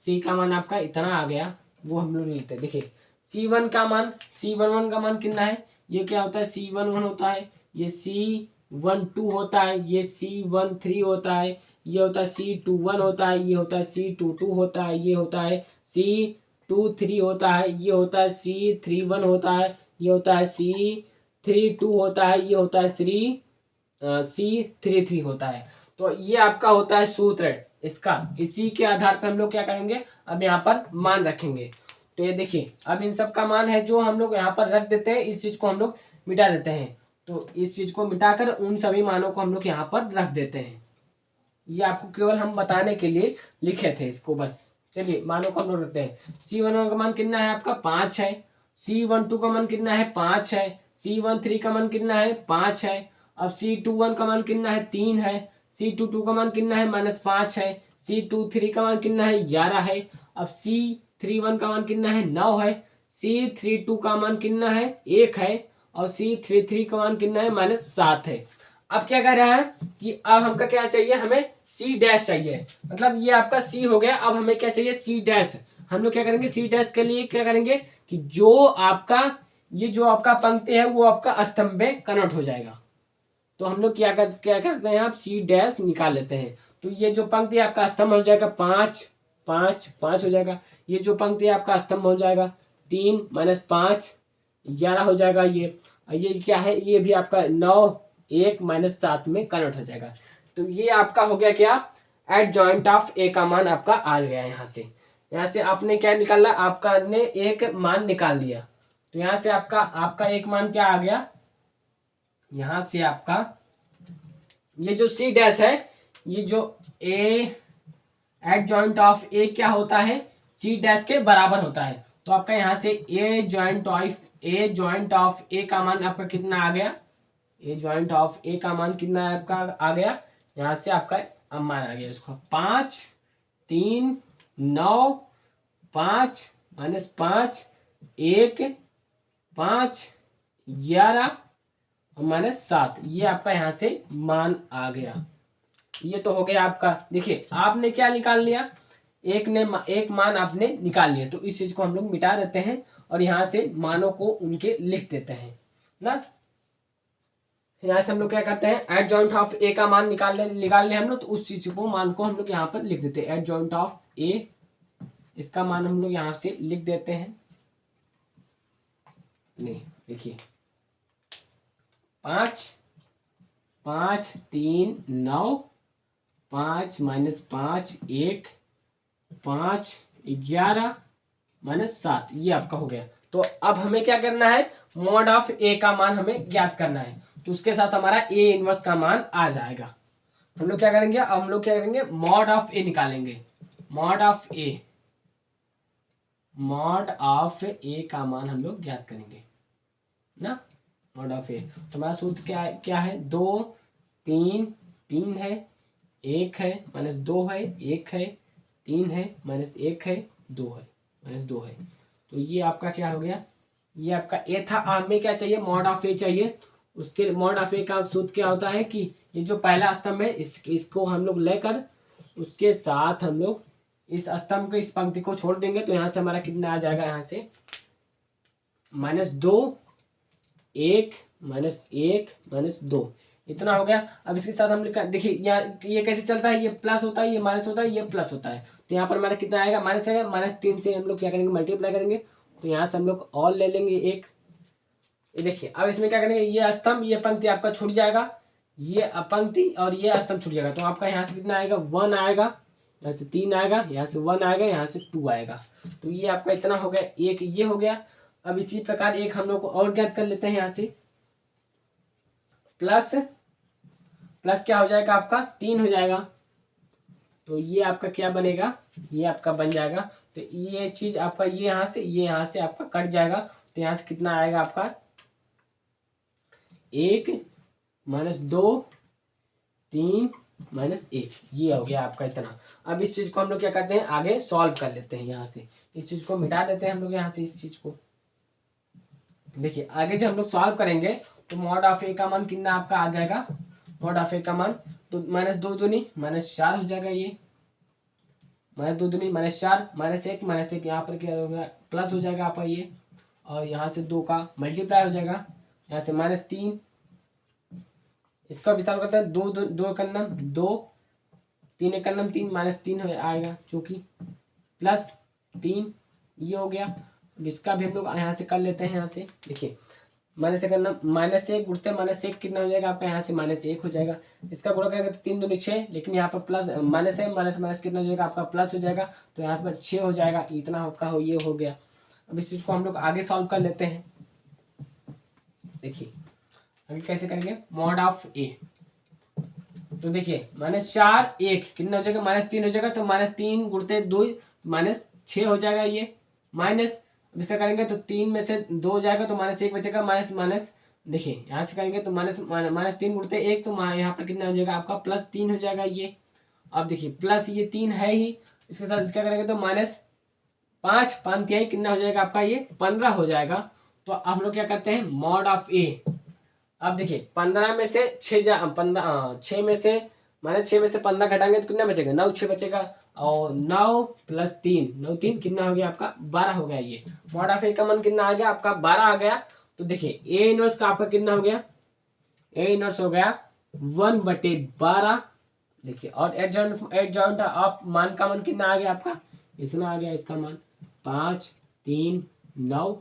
C का मान आपका इतना आ गया, वो हम लोग लिखते हैं। देखिए C11 का मान कितना है, ये क्या होता है C11 होता है, ये C12 होता है, ये C13 होता है, ये होता है C21 होता है, ये होता है C22 होता है, ये होता है C23 होता है, ये होता है C31 होता है, ये होता है C32 होता है, ये होता है C33 होता है। तो ये आपका होता है सूत्र इसका, इसी के आधार पर हम लोग क्या करेंगे अब यहाँ पर मान रखेंगे। तो ये देखिए अब इन सब का मान है जो हम लोग यहाँ पर रख देते हैं, इस चीज को हम लोग मिटा देते हैं। तो इस चीज को मिटाकर उन सभी मानों को हम लोग यहाँ पर रख देते हैं। ये आपको केवल हम बताने के लिए लिखे थे इसको बस। चलिए मानों को हम लोग रखते हैं। C11 का मान कितना है आपका 5 है। C12 का मान कितना है 5 है। C13 का मान कितना है 5 है। अब C21 का मान कितना है 3 है। C22 का मान कितना है -5 है। C23 का मान कितना है 11 है। अब C31 का मान कितना है 9 है। C32 का मान कितना है 1 है। और C33 का मान कितना है -7 है। अब क्या कर रहा है कि अब हमका क्या चाहिए, हमें C डैश चाहिए। मतलब ये आपका C हो गया, अब हमें क्या चाहिए C डैश। हम लोग क्या करेंगे C डैश के लिए क्या करेंगे कि जो आपका ये जो आपका पंक्ति है वो आपका स्तंभ में कन्वर्ट हो जाएगा। तो हम लोग क्या करते हैं, आप C डैश निकाल लेते हैं। तो ये जो पंक्ति आपका स्तंभ हो जाएगा 5 5 5 हो जाएगा। ये जो पंक्ति आपका स्तंभ हो जाएगा 3 -5 11 हो जाएगा। ये क्या है, ये भी आपका 9 1 -7 में कन्वर्ट हो जाएगा। तो ये आपका हो गया क्या, एडजॉइंट ऑफ ए का मान आपका आ गया। यहाँ से आपने क्या निकाला, आपका ने एक मान निकाल दिया। तो यहाँ से आपका एक मान क्या आ गया, यहाँ से आपका ये जो C डैश है, ये जो ए एडजॉइंट ऑफ ए क्या होता है C डैश के बराबर होता है। तो आपका यहाँ से ए जॉइंट ऑफ ए का मान आपका कितना आ गया, ए जॉइंट ऑफ ए का मान कितना आपका आ गया, यहाँ से आपका मान आ गया इसको 5 3 9 5 -5 1 5 11 और -7, ये आपका यहाँ से मान आ गया। ये तो हो गया आपका। देखिए आपने क्या निकाल लिया, एक मान आपने निकाल लिया। तो इस चीज को हम लोग मिटा देते हैं और यहाँ से मानों को उनके लिख देते हैं ना। यहाँ से हम लोग क्या करते हैं, एडजॉइंट ऑफ ए का मान निकाल ले हम लोग। तो उस चीज को मान को हम लोग यहाँ पर लिख देते हैं, एडजॉइंट ऑफ ए, इसका मान हम लोग यहाँ से लिख देते हैं। नहीं देखिए 5 5 3 9 5 -5 1 5 11 -7, ये आपका हो गया। तो अब हमें क्या करना है, मॉड ऑफ ए का मान हमें ज्ञात करना है। तो उसके साथ हमारा ए इनवर्स का मान आ जाएगा। हम लोग क्या करेंगे, अब हम लोग क्या करेंगे, मॉड ऑफ ए निकालेंगे। मॉड ऑफ ए का मान हम लोग ज्ञात करेंगे ना। मॉड ऑफ ए तो हमारा सूत्र क्या है 2 3 3 है 1 है -2 है 1 है 3 है -1 है 2 है -2 है। तो ये आपका क्या हो गया, ये आपका ए था। हमें क्या चाहिए, मॉड ऑफ ए चाहिए। उसके मॉड ऑफ ए का सूत्र क्या होता है कि ये जो पहला स्तंभ है इसको हम लोग लेकर उसके साथ हम लोग इस स्तंभ को, इस पंक्ति को छोड़ देंगे। तो यहाँ से हमारा कितना आ जाएगा, यहाँ से -2 1 -1 -2, इतना हो गया। अब इसके साथ हम लोग देखिए यहाँ ये कैसे चलता है, ये प्लस होता है, ये माइनस होता है, ये प्लस होता है। तो यहाँ पर हमारा कितना आएगा, माइनस है, -3 से हम लोग क्या करेंगे, मल्टीप्लाई करेंगे। तो यहाँ से हम लोग और ले लेंगे एक। ये देखिए अब इसमें क्या करेंगे, ये स्तंभ ये पंक्ति आपका छूट जाएगा, ये पंक्ति और ये स्तंभ छूट जाएगा। तो आपका यहाँ से कितना आएगा 1 आएगा, यहाँ से 3 आएगा, यहाँ से 1 आएगा, यहाँ से 2 आएगा। तो ये आपका इतना हो गया, एक ये हो गया। अब इसी प्रकार एक हम लोग को और ज्ञात कर लेते हैं। यहाँ से प्लस क्या हो जाएगा आपका 3 हो जाएगा। तो ये आपका क्या बनेगा, ये आपका बन जाएगा। तो ये चीज आपका ये यहाँ से आपका कट जाएगा। तो यहाँ से कितना आएगा आपका 1 -2 3 -1, ये हो गया आपका इतना। अब इस चीज को हम लोग क्या करते हैं, आगे सॉल्व कर लेते हैं। यहाँ से इस चीज को मिटा देते हैं हम लोग यहाँ से इस चीज को। देखिए आगे जब हम लोग सॉल्व करेंगे तो मॉड ऑफ ए का मान कितना आपका आ जाएगा, मॉड ऑफ ए का मान तो -2 दूनी -4 हो जाएगा। ये -2 दूनी -4 -1 यहाँ पर क्या हो गया, प्लस हो जाएगा आपका ये। और यहाँ से 2 का मल्टीप्लाई हो जाएगा, यहाँ से -3, इसका विस्तार करते हैं 2 2 कन्नम 2 3 एक कन्नम 3 -3 आएगा, चूंकि +3 ये हो गया। इसका भी हम लोग यहाँ से कर लेते हैं। यहाँ से देखिए -1 गुणते -1 कितना हो जाएगा आपका, यहाँ से -1 हो जाएगा। इसका गुणा करेंगे तो 3 दूनी 6, लेकिन यहाँ पर प्लस माइनस है, माइनस कितना हो जाएगा आपका प्लस हो जाएगा। तो यहाँ पर 6 हो जाएगा, इतना आपका ये हो गया। अब इस चीज को हम लोग आगे सॉल्व कर लेते हैं। देखिए आगे कैसे करेंगे, मॉड ऑफ ए। तो देखिए -4 1 कितना हो जाएगा, -3 हो जाएगा। तो -3 गुणते 2 -6 हो जाएगा ये। माइनस इसका करेंगे तो 3 में से 2 हो जाएगा तो -1 बचेगा। माइनस माइनस देखिए यहाँ से करेंगे तो -3 गुणते 1 तो यहाँ पर कितना हो जाएगा आपका +3 हो जाएगा ये। अब देखिए प्लस ये 3 है ही, इसके साथ इसका करेंगे तो -5 5 तिहाई कितना हो जाएगा आपका ये 15 हो जाएगा। तो हम लोग क्या करते हैं, मॉड ऑफ ए। अब देखिए 15 में से 6 में से -6 में से 15 घटाएंगे तो कितना बचेगा, 9 6 बचेगा। और 9 + 3 9 3 कितना हो गया आपका 12 हो गया। ये मॉड ऑफ ए का मान कितना आ गया आपका 12 आ गया। तो देखिए ए इनवर्स का आपका कितना हो गया, ए इनवर्स हो गया 1/12। देखिए और एडजॉइंट ऑफ मान का मान कितना आ गया आपका, इतना आ गया इसका मान 5 3 9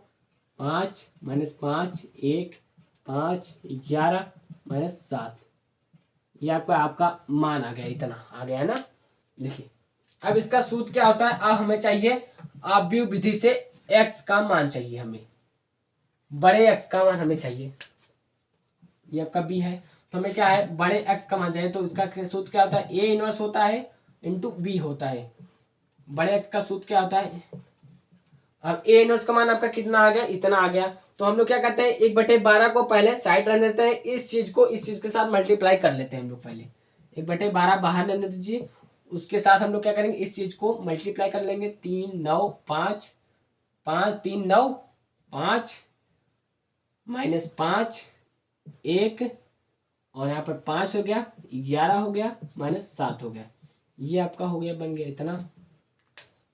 5 -5 1 5 11 -7। ये आपका मान आ गया, इतना आ गया है ना। देखिए अब इसका सूत्र क्या होता है, अब हमें चाहिए अपव्यय विधि से x का मान चाहिए, हमें बड़े x का मान हमें चाहिए। ये आपका b है तो हमें क्या है, बड़े x का मान चाहिए। तो इसका सूत्र क्या होता है, a इनवर्स होता है इंटू b होता है। बड़े x का सूत्र क्या होता है, अब a इनवर्स का मान आपका कितना आ गया, इतना आ गया। तो हम लोग क्या करते हैं, 1/12 को पहले साइड रख देते हैं, इस चीज को इस चीज के साथ मल्टीप्लाई कर लेते हैं हम लोग पहले। 1/12 बाहर रहने दीजिए, उसके साथ हम लोग क्या करेंगे, इस चीज को मल्टीप्लाई कर लेंगे। 3 9 5 5 3 9 5 -5 1 और यहाँ पर 5 हो गया, 11 हो गया, -7 हो गया। ये आपका हो गया, बन गया इतना।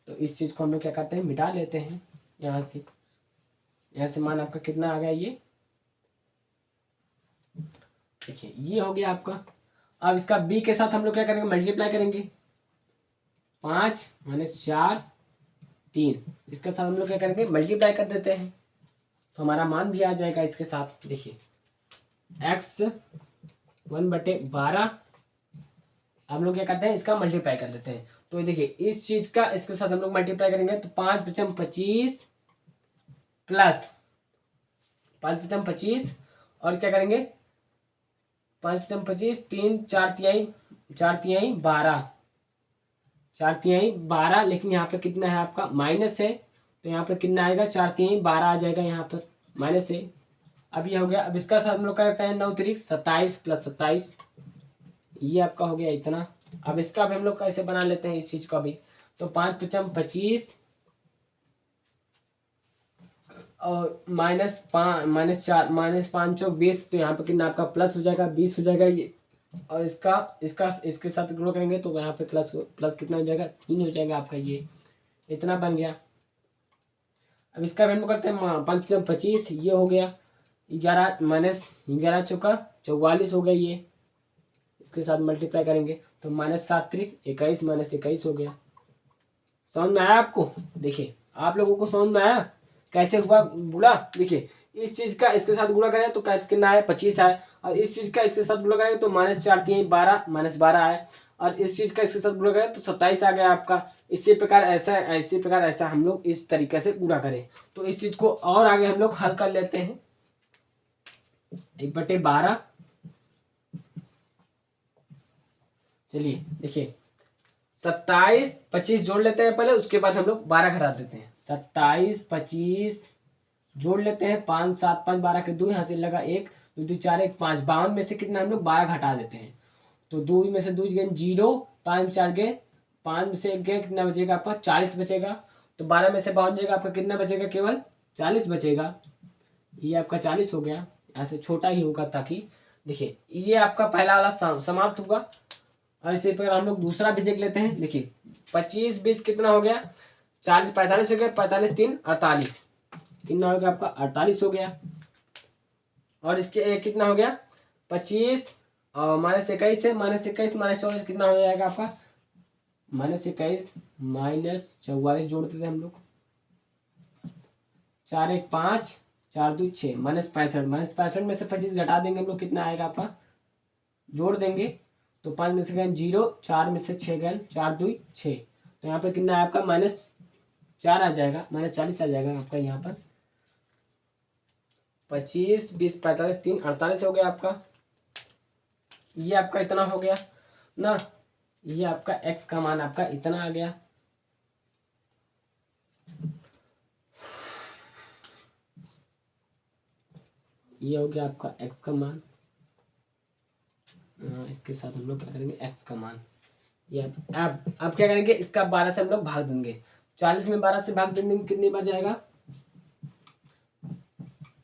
तो इस चीज को हम लोग क्या करते हैं, मिटा लेते हैं यहाँ से मान आपका कितना आ गया ये, देखिए ये हो गया आपका। अब इसका b के साथ हम लोग क्या करेंगे, मल्टीप्लाई करेंगे। 5 -4 3 इसके साथ हम लोग क्या करेंगे, मल्टीप्लाई कर देते हैं तो हमारा मान भी आ जाएगा इसके साथ। देखिए x 1/12 हम लोग क्या करते हैं, इसका मल्टीप्लाई कर देते हैं। तो देखिए इस चीज का इसके साथ हम लोग मल्टीप्लाई करेंगे तो 5 × 25 प्लस 5 × 25 और क्या करेंगे, 5 × 25 3 4 तिहाई 12 4 तिहाई 12। लेकिन यहाँ पे कितना है आपका माइनस है, तो यहाँ पर कितना आएगा 4 तिहाई 12 आ जाएगा, यहाँ पर माइनस है। अब ये हो गया। अब इसका साथ हम लोग करते हैं 9 3 27 + 27, ये आपका हो गया इतना। अब इसका भी हम लोग कैसे बना लेते हैं इस चीज का भी, तो 5 × 25 और -4 -5 × 20 तो यहाँ पे कितना आपका प्लस हो जाएगा 20 हो जाएगा ये। और इसके साथ ग्रो करेंगे तो यहाँ पे प्लस कितना हो जाएगा 3 हो जाएगा आपका, ये इतना बन गया। अब इसका भी हम लोग करते हैं 5 × 25 ये हो गया 11 -11 चौका 44 हो गया ये। इसके साथ मल्टीप्लाई करेंगे तो -7 × 21 -21 हो गया। समझ में आया आपको, देखिए आप लोगों को समझ में आया कैसे हुआ गुणा। देखिए इस चीज का इसके साथ गुणा करें तो कितना है 25 आए, और इस चीज का इसके साथ गुणा करेंगे तो -4 तिहाई 12 -12 आए, और इस चीज का इसके साथ गुणा करें तो 27 आ गया आपका। इसी प्रकार ऐसा हम लोग इस तरीके से गुणा करें। तो इस चीज को और आगे हम लोग हल कर लेते हैं। 1/12 चलिए देखिए 27 25 जोड़ लेते हैं पहले, उसके बाद हम लोग 12 घटा देते हैं। 27 25 जोड़ लेते हैं, 5 7 5 12 के 2 यहाँ से लगा 1 2 2 4 1 5 52 में से कितना हम लोग 12 घटा देते हैं। तो 2 में से 2 गए 0 5 4 गए 5 में से 1 गए कितना बचेगा आपका 40 बचेगा। तो 12 में से 52 जाएगा आपका कितना बचेगा, केवल 40 बचेगा। ये आपका 40 हो गया, यहाँ से छोटा ही होगा ताकि देखिए ये आपका पहला वाला समाप्त होगा। और इसी प्रकार हम लोग दूसरा भी देख लेते हैं। देखिए 25 20 कितना हो गया 40 45 हो गया, 45 3 48 कितना हो गया आपका 48 हो गया। और इसके कितना हो गया 25 और -21 है, -21 -24 कितना हो जाएगा आपका -21 -44 जोड़ देते हैं हम लोग। 4 1 5 4 2 6 -65 में से 25 घटा देंगे हम लोग, कितना आएगा आपका जोड़ देंगे तो 5 में से गए 0 4 में से 6 गए 4 2 6 तो यहाँ पर कितना है आपका -4 आ जाएगा, -40 आ जाएगा आपका यहाँ पर। 25, 20, 45, 3, 48 हो गया आपका। ये आपका इतना हो गया ना, ये आपका x का मान आपका इतना आ गया। ये हो गया आपका x का मान। इसके साथ हम लोग क्या करेंगे, x का मान। ये अब क्या करेंगे, इसका 12 से हम लोग भाग देंगे। 40 में 12 से भाग देंगे कितनी बार जाएगा,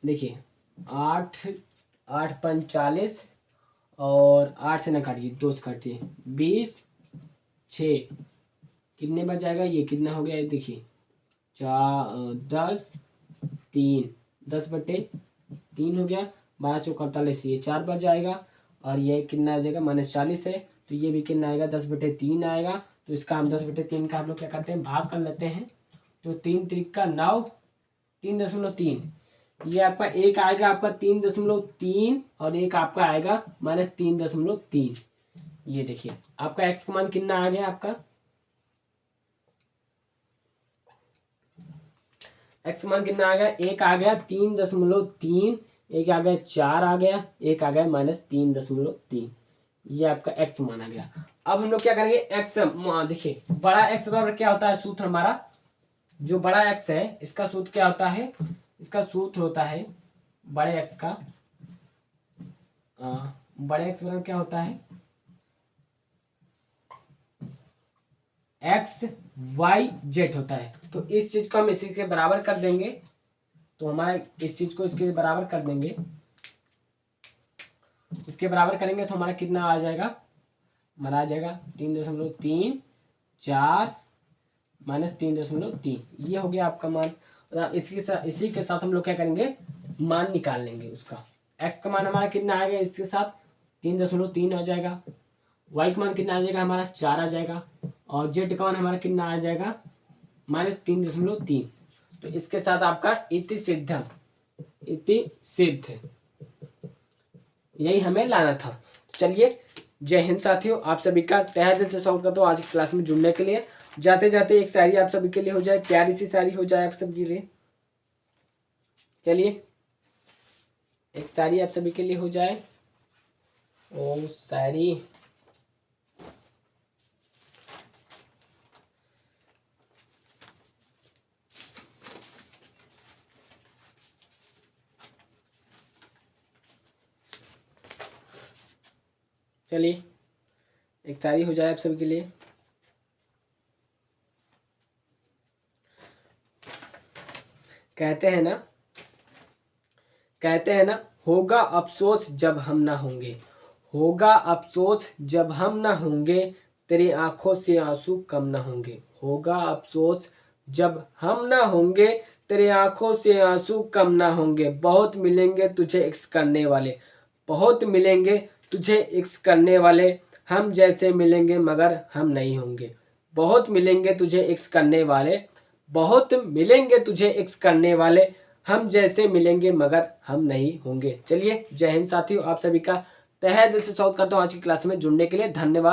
देखिए 8, 8 5 40 और 8 से ना काटिए, 2 से काटिए, 20, 6 कितने बार जाएगा, ये कितना हो गया, देखिए 10, 3, 10/3 हो गया। 12 चौक 48, ये 4 बार जाएगा। और ये कितना आ जाएगा, -40 है, तो ये भी कितना आएगा, 10/3 आएगा। तो इसका हम 10/3 का हम लोग क्या करते हैं, भाग कर लेते हैं। तो 3 त्रिका 9, 3.3, ये आपका एक आएगा आपका 3.3 और एक आपका आएगा -3.3। ये देखिए आपका x का मान कितना आ गया, आपका x का मान कितना आ गया, एक आ गया 3.3, एक आ गया 4 आ गया, एक आ गया -3.3। ये आपका x मान आ गया। अब हम लोग क्या करेंगे, x देखिए बड़ा x बराबर क्या होता है, सूत्र हमारा जो बड़ा x है इसका सूत्र क्या होता है, इसका सूत्र होता है बड़े x का, बड़े x बराबर क्या होता है, XYZ होता है। तो इस चीज को हम इसी के बराबर कर देंगे, तो हमारा इस चीज को इसके बराबर कर देंगे, इसके बराबर करेंगे तो हमारा कितना आ जाएगा, हमारा आ जाएगा 3.3, 4 -3.3। ये हो गया आपका मान। इसी के साथ हम लोग क्या करेंगे, मान निकाल लेंगे उसका। x का मान हमारा कितना आएगा, इसके साथ 3.3 आ जाएगा। y का मान कितना आ जाएगा, हमारा 4 आ जाएगा। और z का मान हमारा कितना आ जाएगा, -3.3। तो इसके साथ आपका इति सिद्ध, यही हमें लाना था। चलिए जय हिंद साथियों, आप सभी का तहे दिल से स्वागत करता हूँ आज की क्लास में जुड़ने के लिए। जाते जाते एक शायरी आप सभी के लिए हो जाए, प्यारी सी शायरी हो जाए आप सभी के लिए। चलिए एक शायरी आप सभी के लिए हो जाए। ओ शायरी, चलिए एक शायरी हो जाए आप सभी के लिए। कहते हैं ना, होगा अफसोस जब हम ना होंगे, होगा अफसोस जब हम ना होंगे, तेरी आंखों से आंसू कम ना होंगे। होगा अफसोस जब हम ना होंगे, तेरी आंखों से आंसू कम ना होंगे। बहुत मिलेंगे तुझे इश्क करने वाले, बहुत मिलेंगे तुझे इश्क करने वाले, हम जैसे मिलेंगे मगर हम नहीं होंगे। बहुत मिलेंगे तुझे इश्क करने वाले, बहुत मिलेंगे तुझे इश्क करने वाले, हम जैसे मिलेंगे मगर हम नहीं होंगे। चलिए जय हिंद साथियों, आप सभी का तहे दिल से स्वागत करता हूँ आज की क्लास में जुड़ने के लिए। धन्यवाद।